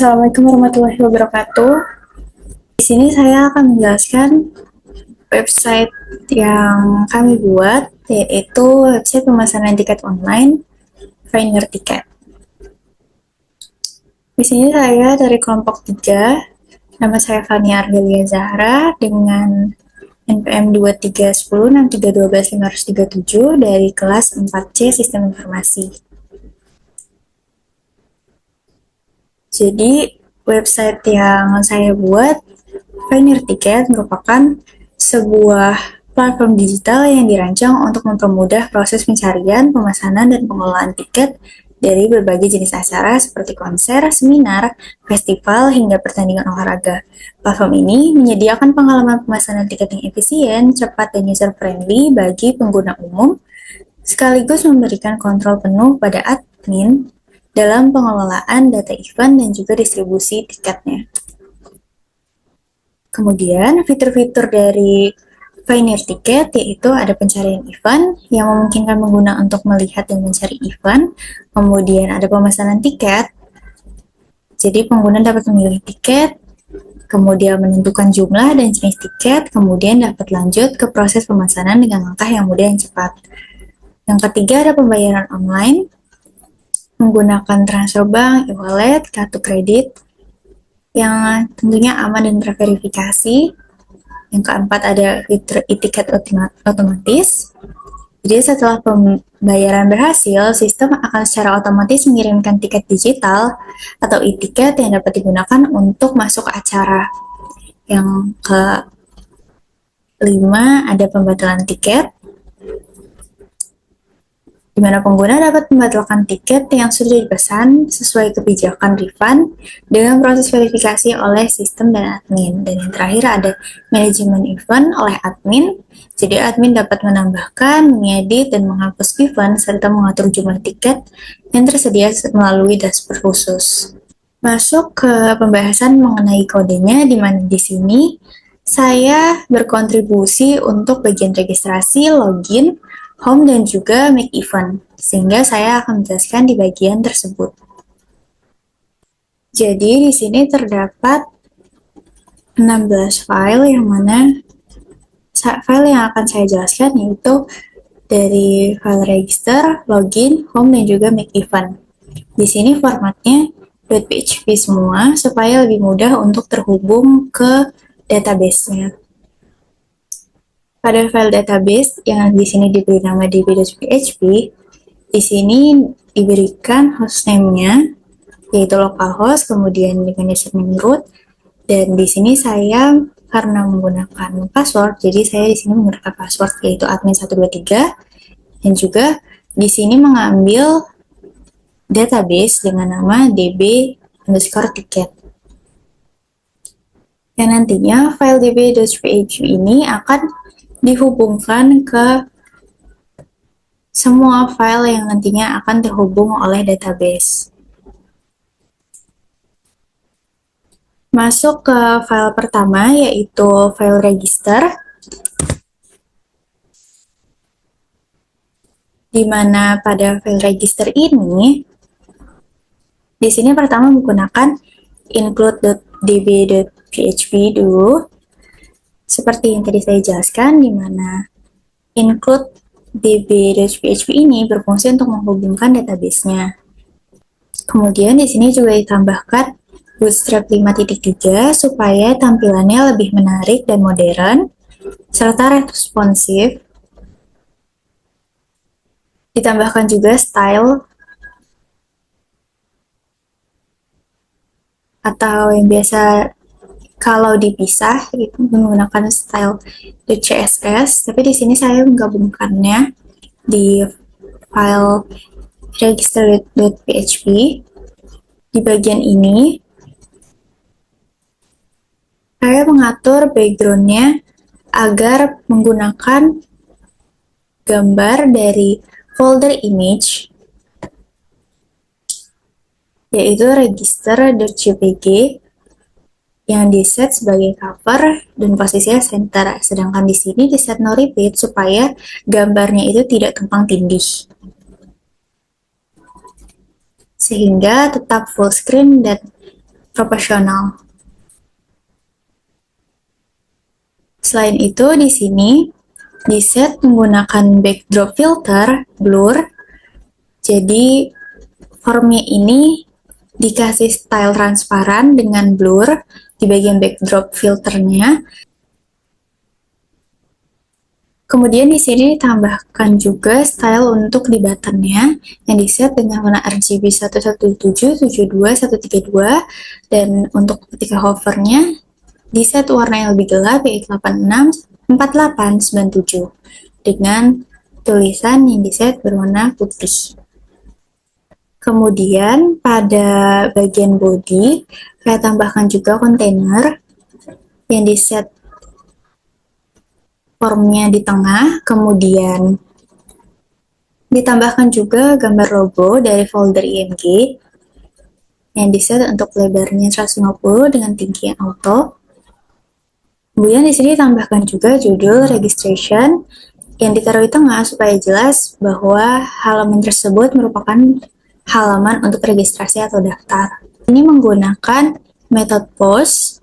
Assalamualaikum warahmatullahi wabarakatuh. Di sini saya akan menjelaskan website yang kami buat, yaitu website pemesanan tiket online Finder Ticket. Di sini saya dari kelompok 3, nama saya Fania Ardelia Zahra dengan NPM 23106312 dari kelas 4C Sistem Informasi. Jadi, website yang saya buat, Finder Ticket, merupakan sebuah platform digital yang dirancang untuk mempermudah proses pencarian, pemesanan, dan pengelolaan tiket dari berbagai jenis acara seperti konser, seminar, festival, hingga pertandingan olahraga. Platform ini menyediakan pengalaman pemesanan tiket yang efisien, cepat, dan user-friendly bagi pengguna umum, sekaligus memberikan kontrol penuh pada admin dalam pengelolaan data event dan juga distribusi tiketnya. Kemudian, fitur-fitur dari Finder Ticket yaitu ada pencarian event yang memungkinkan pengguna untuk melihat dan mencari event. Kemudian ada pemesanan tiket, jadi pengguna dapat memilih tiket, kemudian menentukan jumlah dan jenis tiket, kemudian dapat lanjut ke proses pemesanan dengan langkah yang mudah dan cepat. Yang ketiga ada pembayaran online menggunakan transfer bank, e-wallet, kartu kredit, yang tentunya aman dan terverifikasi. Yang keempat ada fitur e-tiket otomatis. Jadi setelah pembayaran berhasil, sistem akan secara otomatis mengirimkan tiket digital atau e-tiket yang dapat digunakan untuk masuk ke acara. Yang kelima ada pembatalan tiket, di mana pengguna dapat membatalkan tiket yang sudah dipesan sesuai kebijakan refund dengan proses verifikasi oleh sistem dan admin. Dan yang terakhir ada manajemen event oleh admin. Jadi admin dapat menambahkan, mengedit, dan menghapus event serta mengatur jumlah tiket yang tersedia melalui dashboard khusus. Masuk ke pembahasan mengenai kodenya, di mana di sini saya berkontribusi untuk bagian registrasi, login, home, dan juga make event, sehingga saya akan menjelaskan di bagian tersebut. Jadi di sini terdapat 16 file yang mana file yang akan saya jelaskan yaitu dari file register, login, home, dan juga make event. Di sini formatnya .php semua supaya lebih mudah untuk terhubung ke database-nya. Pada file database yang di sini diberi nama db.php, di sini diberikan hostname-nya yaitu localhost, kemudian dengan username root, dan di sini saya karena menggunakan password, jadi saya di sini menggunakan password yaitu admin123, dan juga di sini mengambil database dengan nama db_ticket. Dan nantinya file db.php ini akan dihubungkan ke semua file yang nantinya akan terhubung oleh database. Masuk ke file pertama yaitu file register, di mana pada file register ini di sini pertama menggunakan include.db.php dulu. Seperti yang tadi saya jelaskan, di mana include db.php ini berfungsi untuk menghubungkan database-nya. Kemudian di sini juga ditambahkan Bootstrap 5.3 supaya tampilannya lebih menarik dan modern, serta responsif. Ditambahkan juga style atau yang biasa kalau dipisah itu menggunakan style .css, tapi di sini saya menggabungkannya di file register.php. Di bagian ini saya mengatur background-nya agar menggunakan gambar dari folder image yaitu register.jpg yang di-set sebagai cover dan posisinya center. Sedangkan di sini di-set no repeat supaya gambarnya itu tidak tumpang tindih. Sehingga tetap full screen dan proporsional. Selain itu, di sini di-set menggunakan backdrop filter, blur. Jadi, formnya ini dikasih style transparan dengan blur di bagian backdrop filternya. Kemudian di sini ditambahkan juga style untuk di buttonnya yang di-set dengan warna RGB 117, 72, 132, dan untuk ketika hovernya di-set warna yang lebih gelap yaitu 86, 48, 97 dengan tulisan yang di-set berwarna putih. Kemudian pada bagian body saya tambahkan juga kontainer yang di-set formnya di tengah, kemudian ditambahkan juga gambar logo dari folder IMG yang di-set untuk lebarnya 150 dengan tinggi yang auto. Kemudian di sini tambahkan juga judul registration yang ditaruh di tengah supaya jelas bahwa halaman tersebut merupakan halaman untuk registrasi atau daftar. Ini menggunakan method post.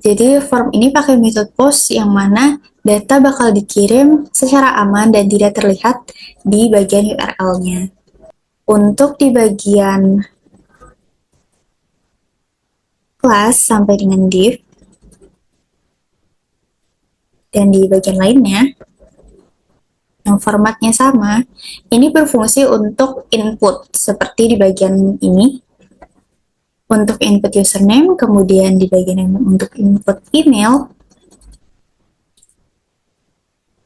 Jadi form ini pakai method post yang mana data bakal dikirim secara aman dan tidak terlihat di bagian URL-nya. Untuk di bagian class sampai dengan div, dan di bagian lainnya, yang formatnya sama, ini berfungsi untuk input, seperti di bagian ini, untuk input username, kemudian di bagian yang untuk input email,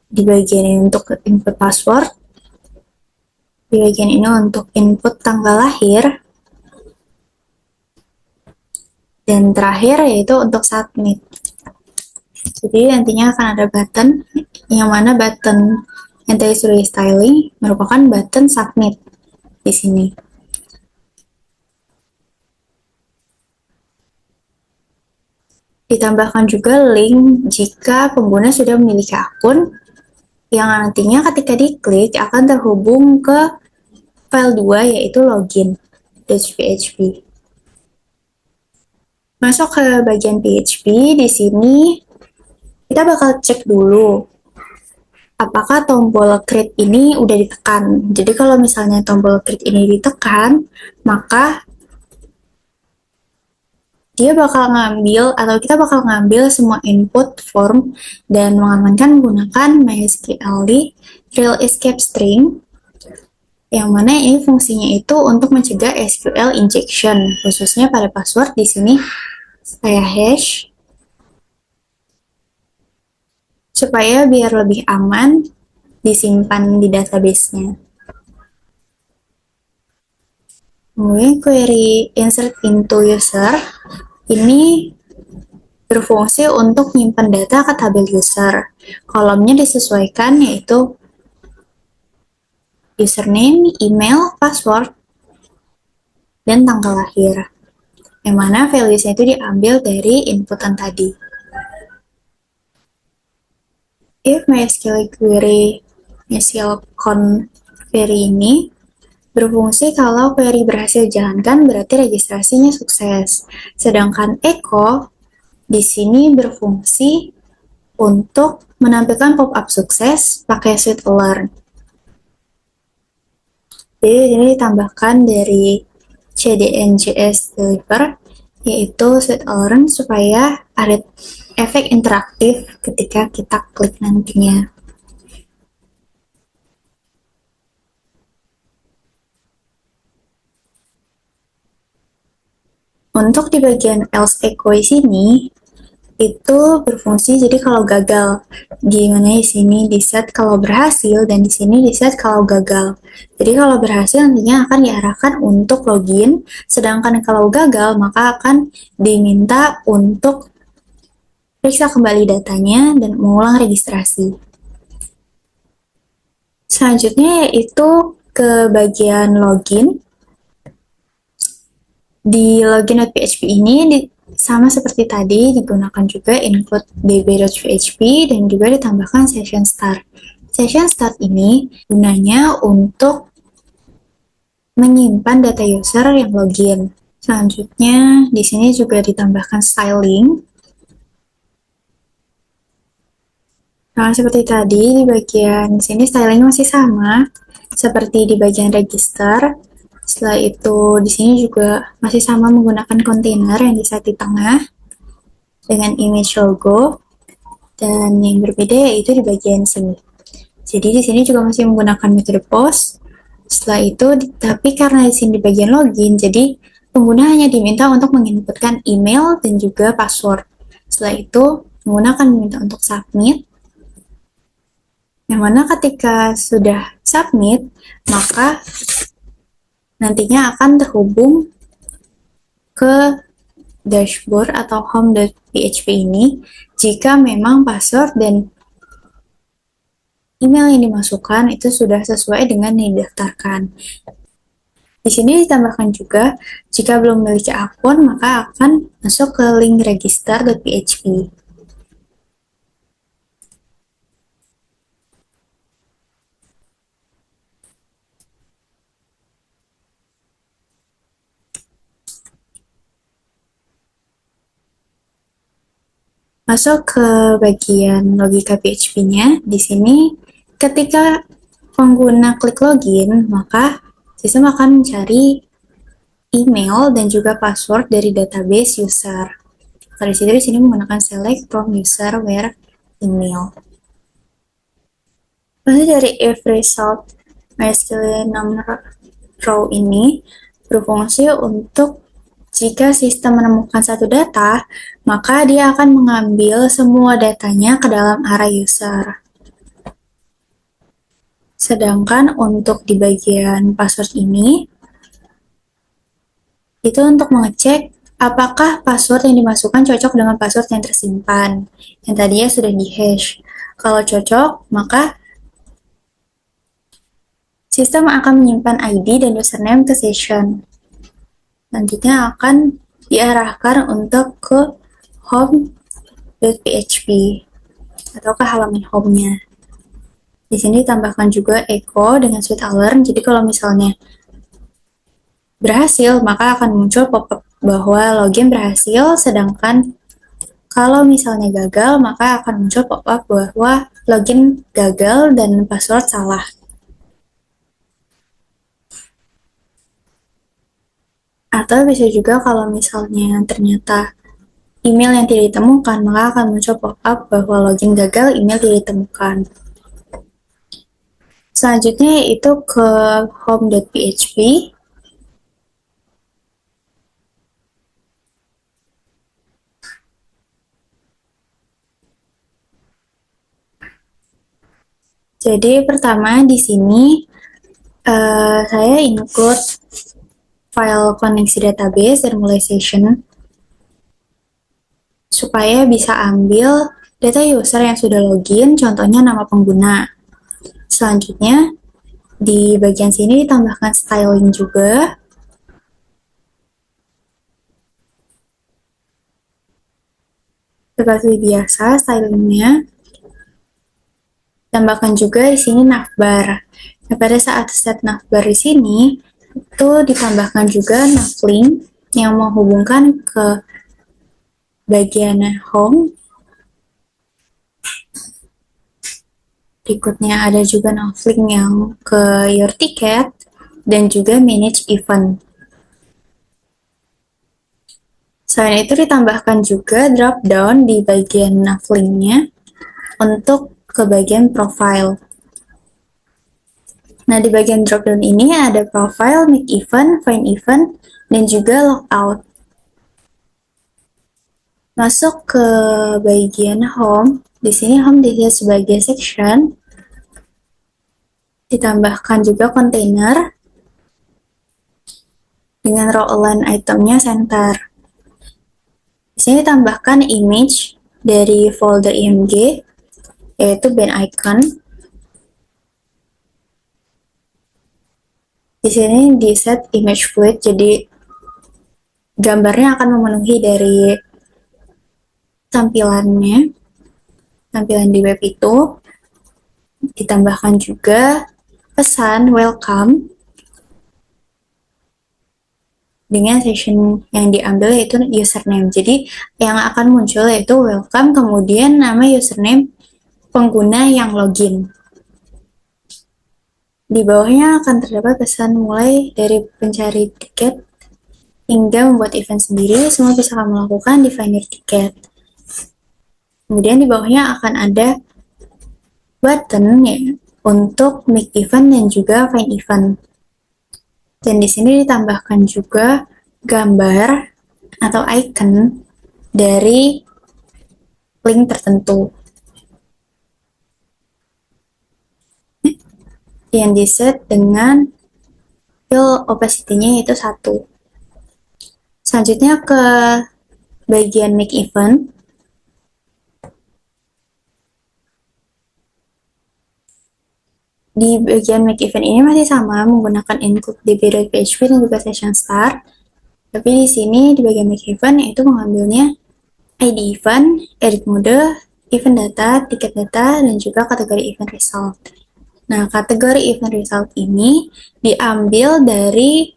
di bagian ini untuk input password, di bagian ini untuk input tanggal lahir, dan terakhir yaitu untuk submit. Jadi nantinya akan ada button, yang mana button yang tadi sudah di styling merupakan button submit di sini. Ditambahkan juga link jika pengguna sudah memiliki akun yang nantinya ketika diklik akan terhubung ke file 2 yaitu login.php. Masuk ke bagian PHP, di sini kita bakal cek dulu apakah tombol create ini udah ditekan. Jadi kalau misalnya tombol create ini ditekan, maka dia bakal ngambil atau kita bakal ngambil semua input form dan mengamankan menggunakan MySQL real escape string, yang mana ini fungsinya itu untuk mencegah SQL injection, khususnya pada password. Di sini saya hash supaya biar lebih aman disimpan di database-nya. Kemudian query insert into user ini berfungsi untuk menyimpan data ke tabel user. Kolomnya disesuaikan yaitu username, email, password, dan tanggal lahir. Yang mana values-nya itu diambil dari inputan tadi. If MySQL query query ini berfungsi kalau query berhasil dijalankan berarti registrasinya sukses. Sedangkan echo di sini berfungsi untuk menampilkan pop-up sukses pakai sweet alert. Jadi ini ditambahkan dari CDNJS deliver yaitu sweet alert supaya ada efek interaktif ketika kita klik nantinya. Untuk di bagian else echo di sini itu berfungsi jadi kalau gagal, gimana di sini di set kalau berhasil dan di sini di set kalau gagal. Jadi kalau berhasil nantinya akan diarahkan untuk login, sedangkan kalau gagal maka akan diminta untuk periksa kembali datanya dan mengulang registrasi. Selanjutnya yaitu ke bagian login. Di login.php ini sama seperti tadi digunakan juga include db.php dan juga ditambahkan session start. Session start ini gunanya untuk menyimpan data user yang login. Selanjutnya, di sini juga ditambahkan styling. Nah, seperti tadi, di bagian sini styling masih sama, seperti di bagian register. Setelah itu, di sini juga masih sama menggunakan kontainer yang di-set di tengah dengan image logo, dan yang berbeda yaitu di bagian sini. Jadi di sini juga masih menggunakan metode post. Setelah itu, tapi karena di sini di bagian login, jadi pengguna hanya diminta untuk menginputkan email dan juga password. Setelah itu, pengguna akan diminta untuk submit. Yang mana ketika sudah submit, maka nantinya akan terhubung ke dashboard atau home.php ini jika memang password dan email yang dimasukkan itu sudah sesuai dengan yang didaftarkan. Di sini ditambahkan juga, jika belum memiliki akun, maka akan masuk ke link register.php. Masuk ke bagian logika PHP-nya. Di sini, ketika pengguna klik login, maka sistem akan mencari email dan juga password dari database user. Kalau di sini menggunakan select from user where email. Lalu dari if result MySQL number row ini berfungsi untuk jika sistem menemukan satu data, maka dia akan mengambil semua datanya ke dalam array user. Sedangkan untuk di bagian password ini, itu untuk mengecek apakah password yang dimasukkan cocok dengan password yang tersimpan, yang tadinya sudah di-hash. Kalau cocok, maka sistem akan menyimpan ID dan username ke session. Nantinya akan diarahkan untuk ke home.php atau ke halaman home-nya. Di sini ditambahkan juga echo dengan sweet alert. Jadi kalau misalnya berhasil, maka akan muncul pop-up bahwa login berhasil, sedangkan kalau misalnya gagal, maka akan muncul pop-up bahwa login gagal dan password salah. Atau bisa juga kalau misalnya ternyata email yang tidak ditemukan, maka akan muncul pop-up bahwa login gagal, email tidak ditemukan. Selanjutnya yaitu ke home.php. Jadi pertama di sini saya include file koneksi database dan mulai session supaya bisa ambil data user yang sudah login, contohnya nama pengguna. Selanjutnya, di bagian sini ditambahkan styling juga. Seperti biasa, stylingnya. Tambahkan juga di sini navbar. Nah, pada saat set navbar di sini, itu ditambahkan juga navlink yang menghubungkan ke bagian home. Berikutnya ada juga navlink yang ke your ticket dan juga manage event. Selain itu ditambahkan juga drop down di bagian navlinknya untuk ke bagian profile. Nah, di bagian drop down ini ada profile, make event, find event, dan juga logout. Masuk ke bagian home. Di sini home dilihat sebagai section. Ditambahkan juga container dengan row align itemnya center. Di sini tambahkan image dari folder img, yaitu band icon. Di sini di set image fluid, jadi gambarnya akan memenuhi dari tampilannya, tampilan di web itu. Ditambahkan juga pesan welcome dengan session yang diambil yaitu username. Jadi yang akan muncul yaitu welcome, kemudian nama username pengguna yang login. Di bawahnya akan terdapat pesan mulai dari pencari tiket hingga membuat event sendiri, semua bisa kamu lakukan di Finder Ticket. Kemudian di bawahnya akan ada button ya, untuk make event dan juga find event. Dan di sini ditambahkan juga gambar atau icon dari link tertentu yang diset dengan fill opacity-nya yaitu 1. Selanjutnya ke bagian make event. Di bagian make event ini masih sama menggunakan include db.php dan juga session start. Tapi di sini di bagian make event yaitu mengambilnya ID event, edit mode, event data, ticket data, dan juga kategori event result. Nah, kategori event result ini diambil dari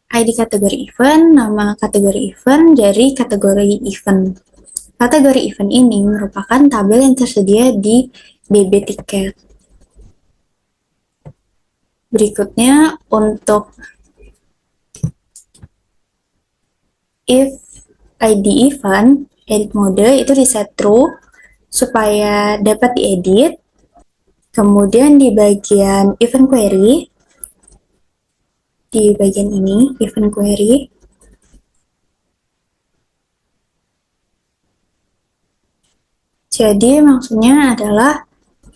ID kategori event, nama kategori event, dari kategori event. Kategori event ini merupakan tabel yang tersedia di DB tiket. Berikutnya untuk if ID event, edit mode itu di set true supaya dapat diedit. Kemudian di bagian event query, di bagian ini, event query, jadi maksudnya adalah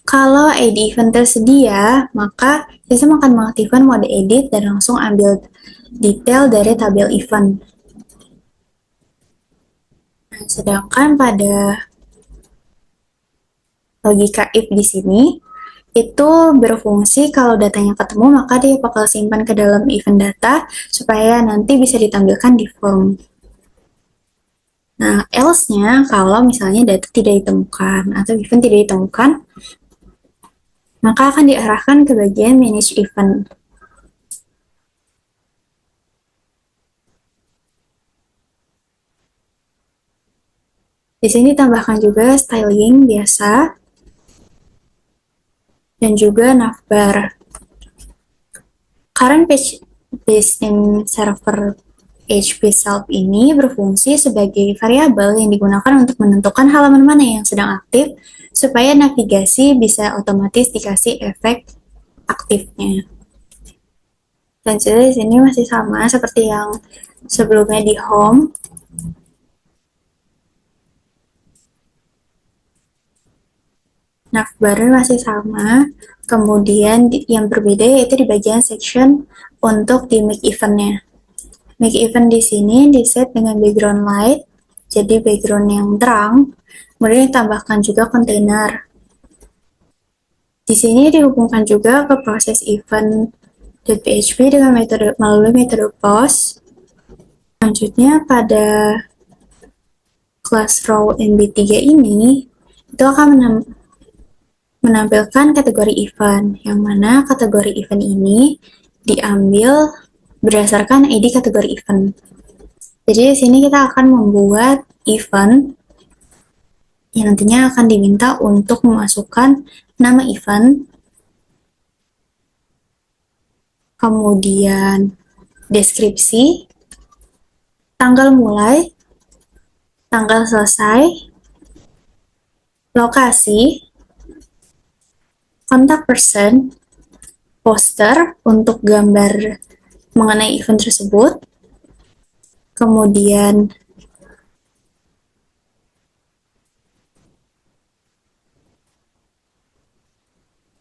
kalau ID event tersedia, maka sistem akan mengaktifkan mode edit dan langsung ambil detail dari tabel event. Nah, sedangkan pada logika if di sini, itu berfungsi kalau datanya ketemu, maka dia bakal simpan ke dalam event data supaya nanti bisa ditampilkan di form. Nah, else-nya kalau misalnya data tidak ditemukan atau event tidak ditemukan, maka akan diarahkan ke bagian manage event. Di sini tambahkan juga styling biasa dan juga navbar. Current page based in server PHP self ini berfungsi sebagai variabel yang digunakan untuk menentukan halaman mana yang sedang aktif supaya navigasi bisa otomatis dikasih efek aktifnya. Dan di sini masih sama seperti yang sebelumnya di home. Navbar masih sama, kemudian yang berbeda yaitu di bagian section untuk di make event-nya. Make event di sini diset dengan background light, jadi background yang terang, kemudian ditambahkan juga kontainer. Di sini dihubungkan juga ke proses event.php dengan melalui metode post. Selanjutnya pada class row MB3 ini, itu akan menampilkan kategori event, yang mana kategori event ini diambil berdasarkan ID kategori event. Jadi di sini kita akan membuat event yang nantinya akan diminta untuk memasukkan nama event, kemudian deskripsi, tanggal mulai, tanggal selesai, lokasi, kontak person, poster untuk gambar mengenai event tersebut, kemudian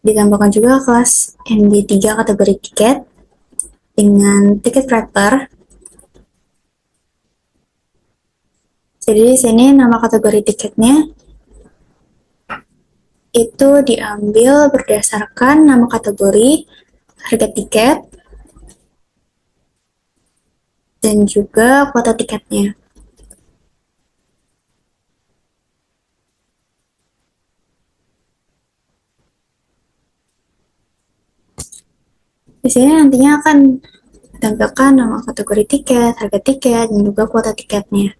ditambahkan juga kelas MB3 kategori tiket dengan tiket wrapper. Jadi di sini nama kategori tiketnya itu diambil berdasarkan nama kategori, harga tiket, dan juga kuota tiketnya. Di sini nantinya akan tampilkan nama kategori tiket, harga tiket, dan juga kuota tiketnya.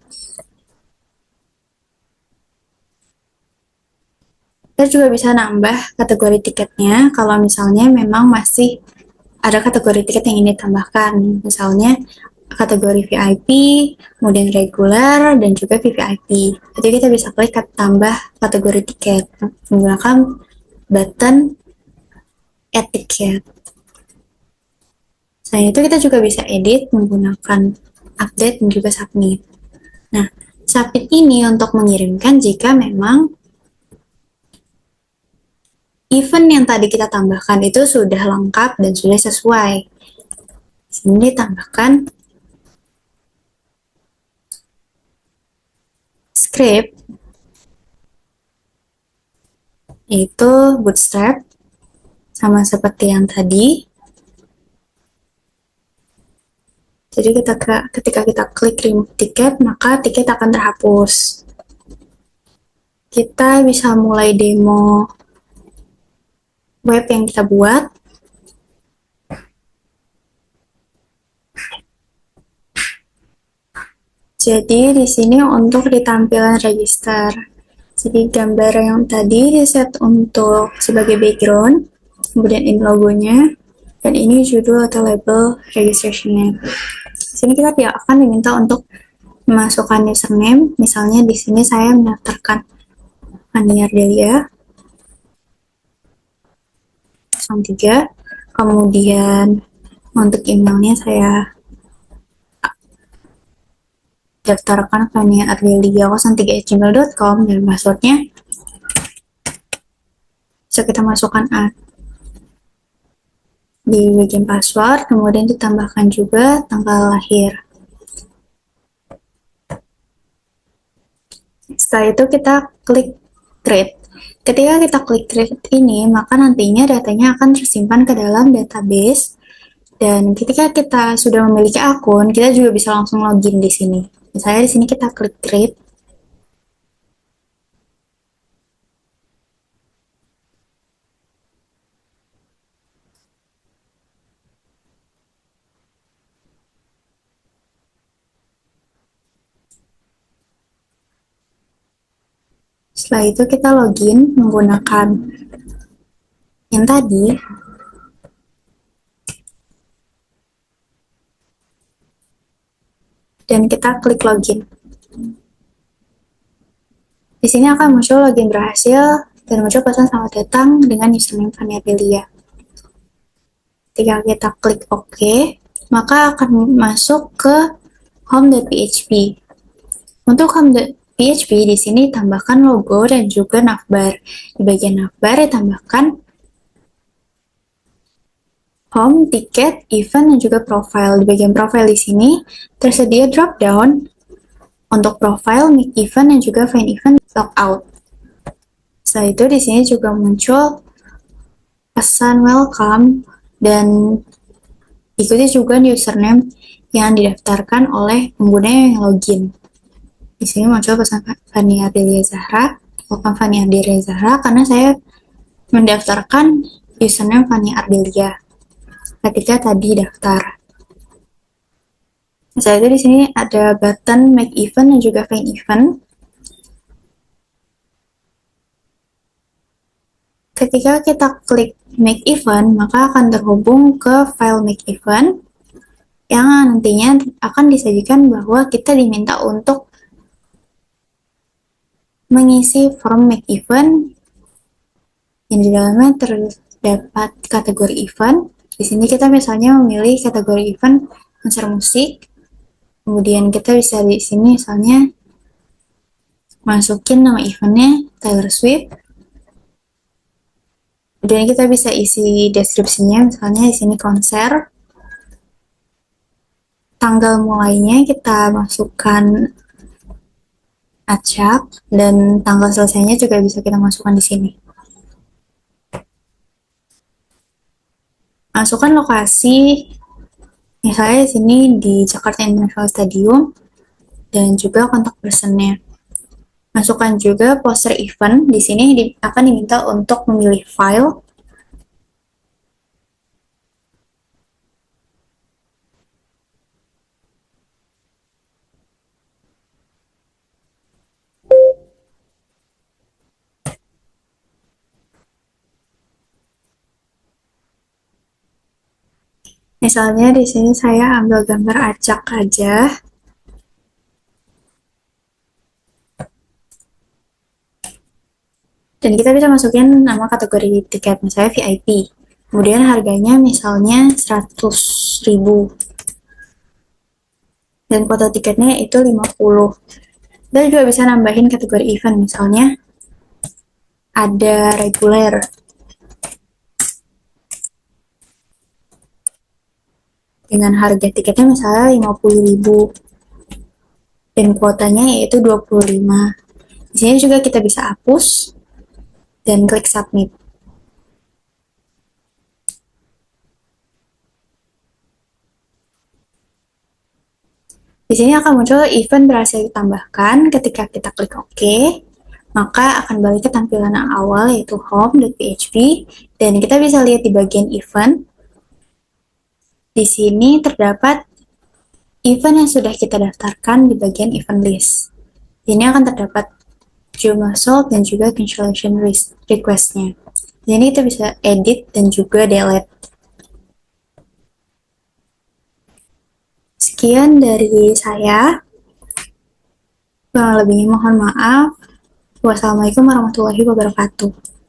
Kita juga bisa nambah kategori tiketnya kalau misalnya memang masih ada kategori tiket yang ingin ditambahkan. Misalnya kategori VIP, kemudian reguler, dan juga VVIP. Jadi kita bisa klik tambah kategori tiket menggunakan button add ticket. Selain itu kita juga bisa edit menggunakan update dan juga submit. Nah, submit ini untuk mengirimkan jika memang event yang tadi kita tambahkan itu sudah lengkap dan sudah sesuai. Di sini ditambahkan script, yaitu Bootstrap, sama seperti yang tadi. Jadi ketika kita klik remove tiket, maka tiket akan terhapus. Kita bisa mulai demo web yang kita buat. Jadi di sini untuk di tampilan register. Jadi gambar yang tadi di set untuk sebagai background, kemudian ini logonya, dan ini judul atau label registration-nya. Di sini kita tidak akan diminta untuk memasukkan username. Misalnya di sini saya mendaftarkan Fani Ardelia 03, kemudian untuk emailnya saya daftarkan Fani Ardelia 03@gmail.com, dan passwordnya bisa kita masukkan di bagian password, kemudian ditambahkan juga tanggal lahir. Setelah itu kita klik create. Ketika kita klik create ini, maka nantinya datanya akan tersimpan ke dalam database, dan ketika kita sudah memiliki akun, kita juga bisa langsung login di sini. Misalnya di sini kita klik create. Setelah itu kita login menggunakan yang tadi. Dan kita klik login. Di sini akan muncul login berhasil dan muncul pesan selamat datang dengan username Fani Ardelia. Ketika kita klik OK, maka akan masuk ke home.php. Untuk home.php di sini tambahkan logo dan juga navbar. Di bagian navbar ditambahkan home, tiket, event, dan juga profile. Di bagian profile di sini tersedia drop down untuk profile, make event, dan juga find event, logout. Setelah itu di sini juga muncul pesan welcome dan ikuti juga username yang didaftarkan oleh pengguna yang login. Di sini muncul pesan Fani Ardelia Zahra, welcome Fani Ardelia Zahra, karena saya mendaftarkan username Fani Ardelia ketika tadi daftar. Setelah itu di sini ada button make event dan juga find event. Ketika kita klik make event, maka akan terhubung ke file make event yang nantinya akan disajikan bahwa kita diminta untuk mengisi form make event yang di dalamnya terdapat kategori event. Di sini kita misalnya memilih kategori event konser musik, kemudian kita bisa di sini misalnya masukin nama eventnya Taylor Swift. Kemudian kita bisa isi deskripsinya, misalnya di sini konser. Tanggal mulainya kita masukkan acak, dan tanggal selesainya juga bisa kita masukkan di sini. Masukkan lokasi, misalnya di sini di Jakarta International Stadium, dan juga kontak personnya. Masukkan juga poster event. Di sini akan diminta untuk memilih file. Misalnya di sini saya ambil gambar acak aja. Dan kita bisa masukin nama kategori tiket, misalnya VIP. Kemudian harganya misalnya 100.000. Dan kuota tiketnya itu 50. Kita juga bisa nambahin kategori event, misalnya ada reguler dengan harga tiketnya misalnya 50.000 dan kuotanya yaitu 25. Di sini juga kita bisa hapus dan klik submit. Di sini akan muncul event berhasil ditambahkan. Ketika kita klik OK, maka akan balik ke tampilan awal yaitu home.php dan kita bisa lihat di bagian event. Di sini terdapat event yang sudah kita daftarkan di bagian event list. Ini akan terdapat jumlah sold dan juga cancellation request-nya. Jadi kita bisa edit dan juga delete. Sekian dari saya. Kurang lebihnya mohon maaf. Wassalamualaikum warahmatullahi wabarakatuh.